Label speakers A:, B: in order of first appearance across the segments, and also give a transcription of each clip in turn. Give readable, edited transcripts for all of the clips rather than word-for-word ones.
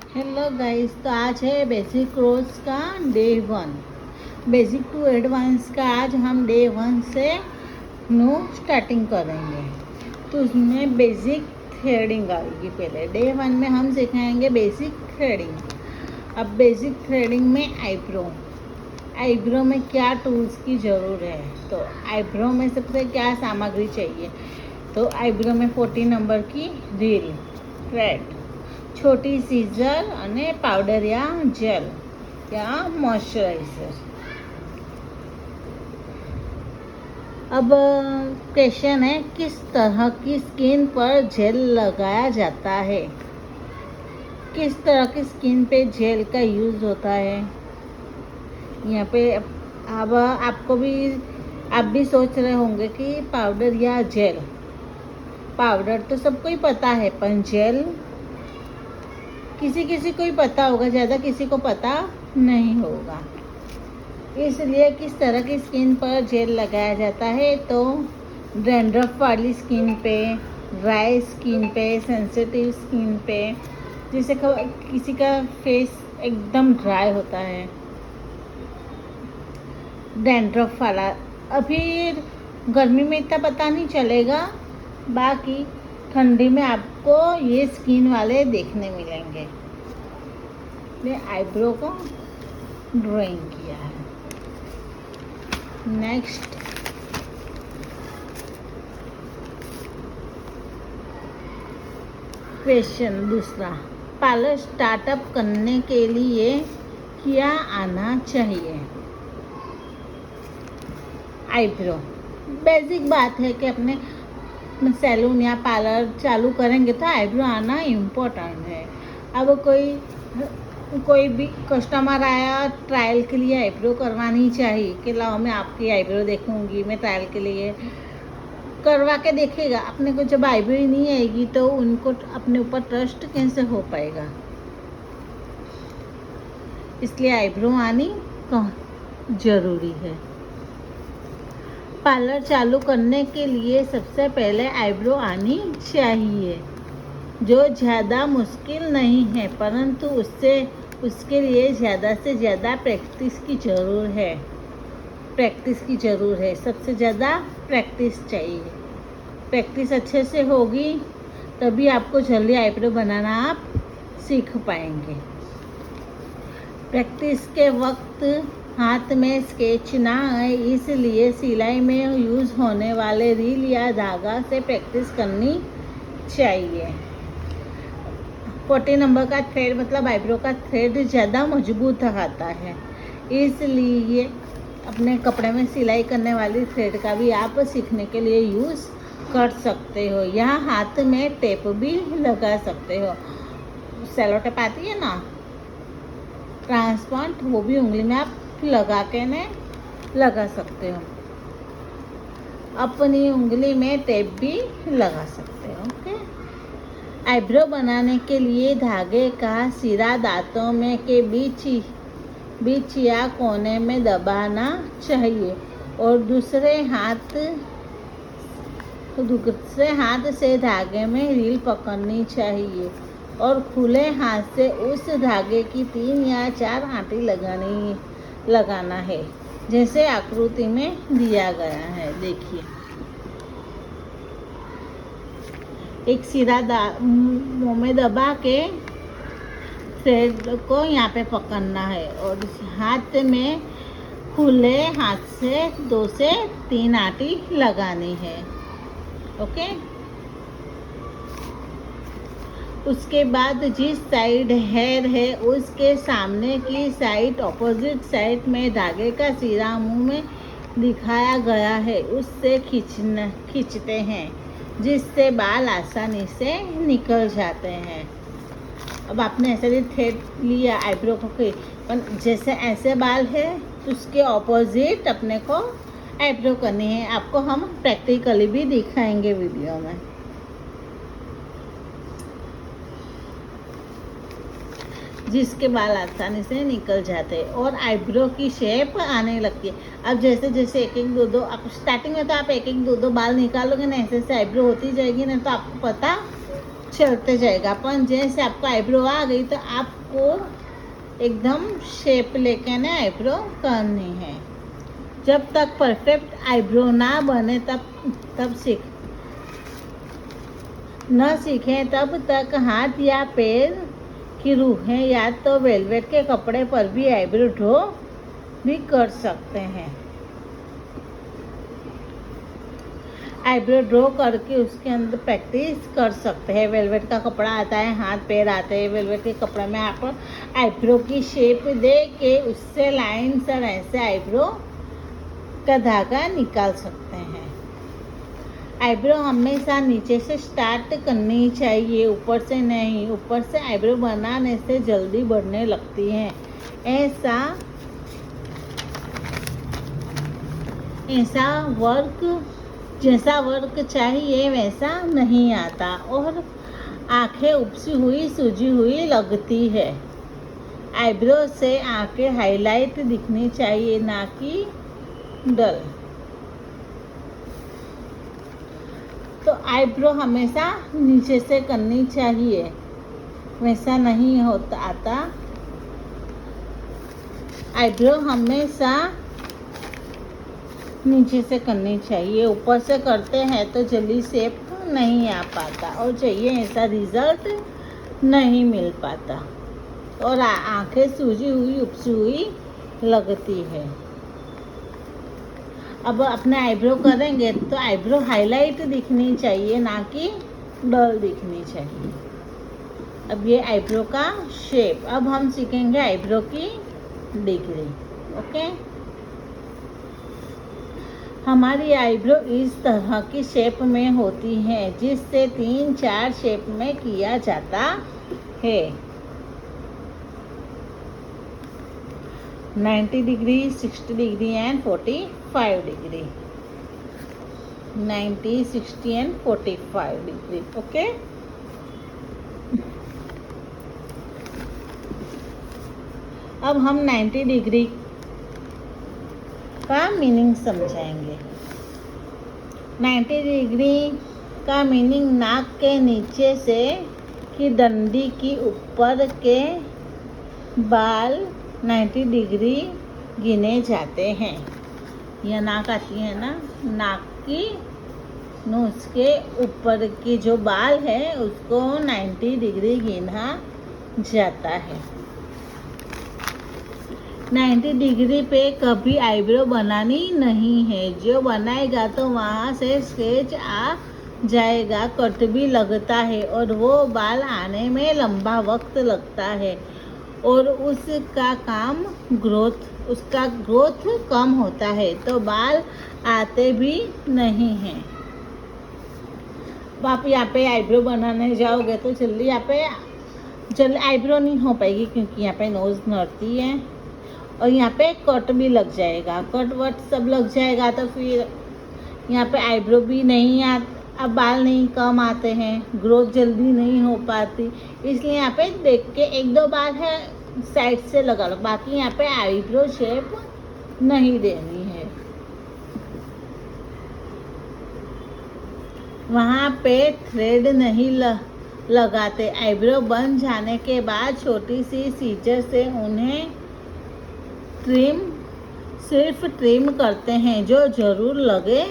A: Hello guys, तो आज है बेसिक कोर्स का डे 1। बेसिक टू एडवांस का आज हम डे 1 से न्यू स्टार्टिंग करेंगे। तो उसमें बेसिक थ्रेडिंग आएगी। पहले डे 1 में हम सिखाएंगे बेसिक थ्रेडिंग। अब बेसिक थ्रेडिंग में आईब्रो में क्या टूल्स की ज़रूरत है, तो आईब्रो में सबसे क्या सामग्री चाहिए। तो आईब्रो में 40 नंबर की रील, थ्रेड, छोटी सीजर અને पाउडर या जेल या मॉइस्चराइजर। अब क्वेश्चन है, किस तरह की स्किन पर जेल लगाया जाता है। किस तरह की स्किन पे जेल का यूज़ होता है। यहाँ पे अब आप भी सोच रहे होंगे कि पाउडर या जेल। पाउडर तो सबको ही पता है, पर जेल किसी को ही पता होगा, ज़्यादा किसी को पता नहीं होगा। इसलिए किस तरह की स्किन पर जेल लगाया जाता है, तो डैंड्रफ वाली स्किन पे, ड्राई स्किन पे, सेंसिटिव स्किन पे, जैसे किसी का फेस एकदम ड्राई होता है, डैंड्रफ वाला। अभी गर्मी में इतना पता नहीं चलेगा, बाकी ठंडी में आपको ये स्किन वाले देखने मिलेंगे। मैं आईब्रो को ड्राइंग किया है। नेक्स्ट, क्वेश्चन दूसरा, पार्लर स्टार्टअप करने के लिए क्या आना चाहिए। आईब्रो बेसिक बात है कि अपने सैलून या पार्लर चालू करेंगे तो आईब्रो आना इम्पोर्टेंट है। अब कोई भी कस्टमर आया ट्रायल के लिए, आईब्रो करवानी चाहिए कि लाओ मैं आपकी आईब्रो देखूंगी, मैं ट्रायल के लिए करवा के देखेगा। अपने को जब आईब्रो ही नहीं आएगी तो उनको अपने ऊपर ट्रस्ट कैसे हो पाएगा। इसलिए आईब्रो आनी ज़रूरी है। पार्लर चालू करने के लिए सबसे पहले आईब्रो आनी चाहिए, जो ज़्यादा मुश्किल नहीं है, परंतु उसके लिए ज़्यादा से ज़्यादा प्रैक्टिस की ज़रूर है। सबसे ज़्यादा प्रैक्टिस चाहिए। प्रैक्टिस अच्छे से होगी तभी आपको जल्दी आईब्रो बनाना आप सीख पाएंगे। प्रैक्टिस के वक्त हाथ में स्केच ना आए, इसलिए सिलाई में यूज़ होने वाले रील या धागा से प्रैक्टिस करनी चाहिए। 40 नंबर का थ्रेड मतलब आईब्रो का थ्रेड ज़्यादा मजबूत आता है, इसलिए अपने कपड़े में सिलाई करने वाली थ्रेड का भी आप सीखने के लिए यूज़ कर सकते हो। यहाँ हाथ में टेप भी लगा सकते हो। सेलो टेप आती है ना, ट्रांसपेरेंट, वो भी उंगली में आप लगा के लगा सकते हो। अपनी उंगली में टेप भी लगा सकते हो। ओके। आईब्रो बनाने के लिए धागे का सिरा दांतों में के बीच या कोने में दबाना चाहिए और दूसरे हाथ से धागे में रील पकड़नी चाहिए और खुले हाथ से उस धागे की 3 या 4 आंटी लगाना है, जैसे आकृति में दिया गया है। देखिए, एक सिरा मुंह में दबा के थ्रेड को यहाँ पे पकड़ना है और हाथ में खुले हाथ से 2 से 3 आंटी लगानी है। ओके। उसके बाद जिस साइड हेयर है उसके सामने की साइड, ऑपोजिट साइड में धागे का सिरा मुंह में दिखाया गया है उससे खींचते हैं, जिससे बाल आसानी से निकल जाते हैं। अब आपने ऐसे भी थ्रेड लिया आईब्रो को, पर जैसे ऐसे बाल है तो उसके ऑपोजिट अपने को आईब्रो करनी है। आपको हम प्रैक्टिकली भी दिखाएंगे वीडियो में। जिसके बाल आसानी से निकल जाते हैं और आईब्रो की शेप आने लगती है। अब जैसे जैसे एक एक दो आप स्टार्टिंग में तो आप एक एक दो बाल निकालोगे ना, ऐसे ऐसे आईब्रो होती जाएगी ना, तो आपको पता चलते जाएगा। अपन जैसे आपको आईब्रो आ गई तो आपको एकदम शेप लेके ना आईब्रो करनी है। जब तक परफेक्ट आईब्रो ना बने तब सीखें तब तक हाथ या पैर की रूहें या तो वेलवेट के कपड़े पर भी आईब्रो ड्रॉ भी कर सकते हैं। आईब्रो ड्रॉ करके उसके अंदर प्रैक्टिस कर सकते हैं। वेलवेट का कपड़ा आता है, हाथ पैर आते हैं। वेलवेट के कपड़े में आप आईब्रो की शेप दे के उससे लाइन से ऐसे आईब्रो का धागा निकाल सकते हैं। आईब्रो हमेशा नीचे से स्टार्ट करनी चाहिए, ऊपर से नहीं। ऊपर से आईब्रो बनाने से जल्दी बढ़ने लगती है। जैसा वर्क चाहिए वैसा नहीं आता और आंखें उपसी हुई सूजी हुई लगती है। आईब्रो से आंखें हाईलाइट दिखनी चाहिए, ना कि डल। तो आईब्रो हमेशा नीचे से करनी चाहिए, वैसा नहीं आता। आईब्रो हमेशा नीचे से करनी चाहिए। ऊपर से करते हैं तो जल्दी शेप नहीं आ पाता और चाहिए ऐसा रिजल्ट नहीं मिल पाता और आंखें सूजी हुई उपसी हुई लगती है। अब अपने आईब्रो करेंगे तो आईब्रो हाईलाइट दिखनी चाहिए, ना कि डल दिखनी चाहिए। अब ये आईब्रो का शेप। अब हम सीखेंगे आईब्रो की डिग्री। ओके, हमारी आईब्रो इस तरह की शेप में होती है, जिससे 3-4 शेप में किया जाता है। 90 degree, 60 degree and 45 degree. 90, 60 and 45 degree. Okay, अब हम 90 डिग्री का मीनिंग समझाएंगे। 90 डिग्री का मीनिंग नाक के नीचे से की डंडी की ऊपर के बाल 90 डिग्री गिने जाते हैं। यह नाक आती है ना, नाक की नोज के ऊपर की जो बाल है उसको 90 डिग्री गिना जाता है। 90 डिग्री पे कभी आईब्रो बनानी नहीं है। जो बनाएगा तो वहाँ से स्केच आ जाएगा, कट भी लगता है और वो बाल आने में लंबा वक्त लगता है और उसका ग्रोथ कम होता है, तो बाल आते भी नहीं हैं। आप यहाँ पे आईब्रो बनाने जाओगे तो जल्दी यहाँ पे आईब्रो नहीं हो पाएगी, क्योंकि यहाँ पे नोज नड़ती है और यहाँ पे कट भी लग जाएगा। कट वट सब लग जाएगा तो फिर यहाँ पे आईब्रो भी नहीं अब बाल नहीं कम आते हैं, ग्रोथ जल्दी नहीं हो पाती। इसलिए यहाँ पे देख के 1-2 बाल है साइड से लगा लो, बाकी यहाँ पे आईब्रो शेप नहीं देनी है। वहाँ पे थ्रेड नहीं लगाते। आईब्रो बन जाने के बाद छोटी सी सीजर से उन्हें सिर्फ ट्रिम करते हैं, जो ज़रूर लगे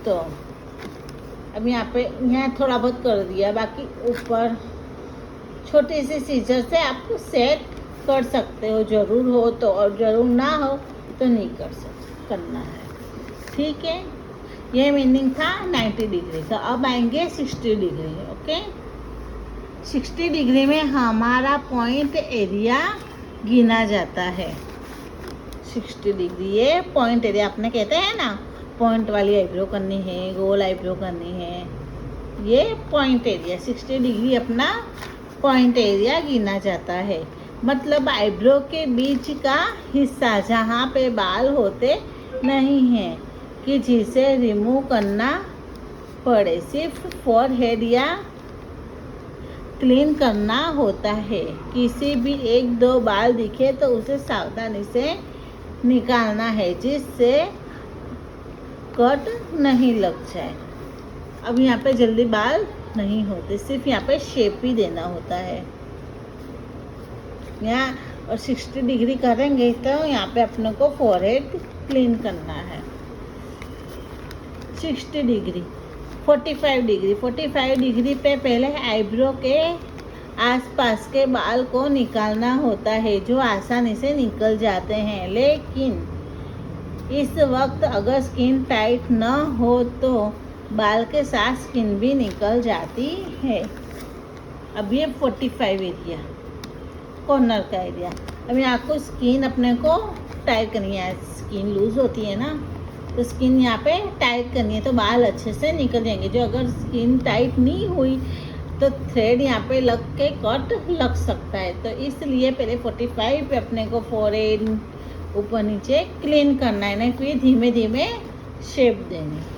A: तो। अब यहाँ थोड़ा बहुत कर दिया, बाकी ऊपर छोटी सी सीजर से आप सेट कर सकते हो, ज़रूर हो तो, और ज़रूर ना हो तो नहीं करना है। ठीक है, ये मीनिंग था 90 डिग्री का। अब आएंगे 60 डिग्री। ओके, 60 डिग्री में हमारा पॉइंट एरिया गिना जाता है। 60 डिग्री ये पॉइंट एरिया अपने कहते हैं ना, पॉइंट वाली आईब्रो करनी है, गोल आईब्रो करनी है, ये पॉइंट एरिया 60 डिग्री अपना पॉइंट एरिया गिना जाता है। मतलब आईब्रो के बीच का हिस्सा जहाँ पे बाल होते नहीं हैं कि जिसे रिमूव करना पड़े, सिर्फ फॉरहेड या क्लीन करना होता है। किसी भी 1-2 बाल दिखे तो उसे सावधानी से निकालना है, जिससे कट नहीं लग जाए। अब यहाँ पे जल्दी बाल नहीं होते, सिर्फ यहाँ पे शेप ही देना होता है। यहाँ और 60 डिग्री करेंगे तो यहाँ पे अपने को फोरहेड क्लीन करना है। 60 डिग्री, 45 डिग्री पे पहले आईब्रो के आसपास के बाल को निकालना होता है, जो आसानी से निकल जाते हैं। लेकिन इस वक्त अगर स्किन टाइट न हो तो बाल के साथ स्किन भी निकल जाती है। अब ये 45 एरिया, कॉर्नर का एरिया। अब यहाँ को स्किन अपने को टाइट करनी है। स्किन लूज होती है ना, तो स्किन यहाँ पे टाइट करनी है तो बाल अच्छे से निकल जाएंगे। जो अगर स्किन टाइट नहीं हुई तो थ्रेड यहाँ पे लग के कट लग सकता है। तो इसलिए पहले 45 पे अपने को फोरहेड ऊपर नीचे क्लीन करना है, नहीं फिर धीमे धीमे शेप देनी है।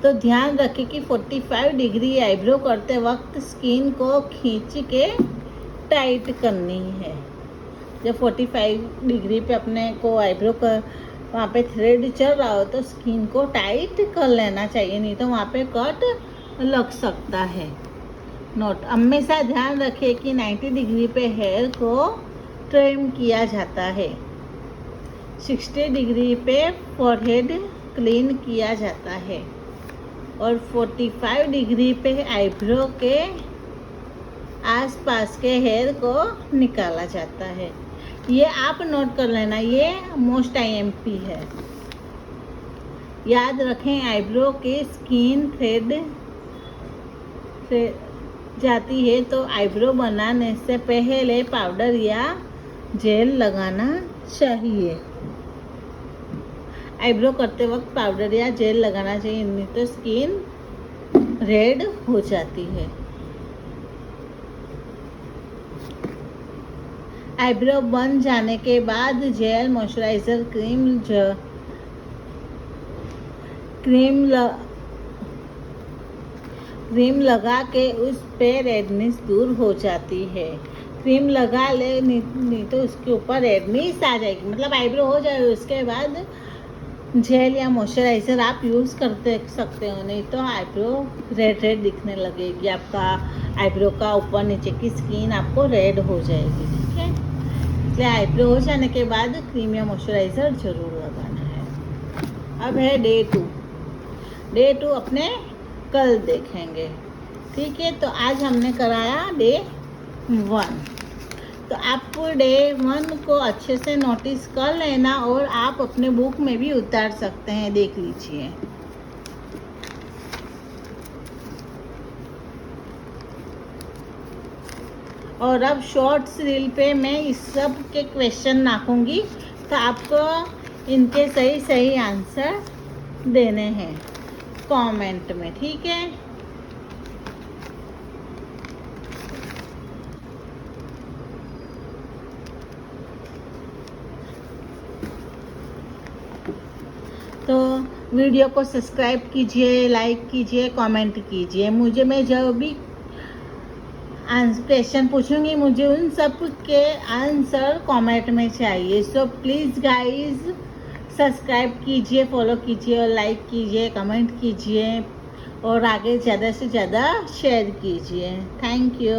A: तो ध्यान रखें कि 45 डिग्री आईब्रो करते वक्त स्किन को खींच के टाइट करनी है। जब 45 डिग्री पे अपने को आईब्रो कर वहाँ पे थ्रेड चल रहा हो तो स्किन को टाइट कर लेना चाहिए, नहीं तो वहाँ पे कट लग सकता है। नोट, हमेशा ध्यान रखें कि 90 डिग्री पे हेयर को ट्रिम किया जाता है। 60 डिग्री पे फोरहेड क्लीन किया जाता है और 45 डिग्री पे आईब्रो के आसपास के हेयर को निकाला जाता है। ये आप नोट कर लेना, ये मोस्ट IMP है। याद रखें, आईब्रो की स्किन थ्रेड से जाती है तो आईब्रो बनाने से पहले पाउडर या जेल लगाना चाहिए। आईब्रो करते वक्त पाउडर या जेल लगाना चाहिए, नहीं तो स्किन रेड हो जाती है। आईब्रो बन जाने के बाद जेल, मॉइस्चराइजर, क्रीम लगा के उस पे रेडनेस दूर हो जाती है। क्रीम लगा ले, नहीं तो उसके ऊपर रेडनेस आ जाएगी। मतलब आईब्रो हो जाए उसके बाद जेल या मॉइस्चराइजर आप यूज़ करते सकते हो, नहीं तो आईब्रो रेड दिखने लगेगी। आपका आईब्रो का ऊपर नीचे की स्किन आपको रेड हो जाएगी। ठीक है, इसलिए आईब्रो हो जाने के बाद क्रीम या मॉइस्चराइजर ज़रूर लगाना है। अब है डे टू अपने कल देखेंगे। ठीक है, तो आज हमने कराया डे 1। तो आप डे 1 को अच्छे से नोटिस कर लेना और आप अपने बुक में भी उतार सकते हैं, देख लीजिए। और अब शॉर्ट्स रील पे मैं इस सब के क्वेश्चन नाखूंगी, तो आपको इनके सही आंसर देने हैं कमेंट में। ठीक है, तो वीडियो को सब्सक्राइब कीजिए, लाइक कीजिए, कमेंट कीजिए। मैं जो भी क्वेश्चन पूछूंगी मुझे उन सब के आंसर कमेंट में चाहिए। सो प्लीज़ गाइस सब्सक्राइब कीजिए, फॉलो कीजिए और लाइक कीजिए, कमेंट कीजिए और आगे ज़्यादा से ज़्यादा शेयर कीजिए। Thank you.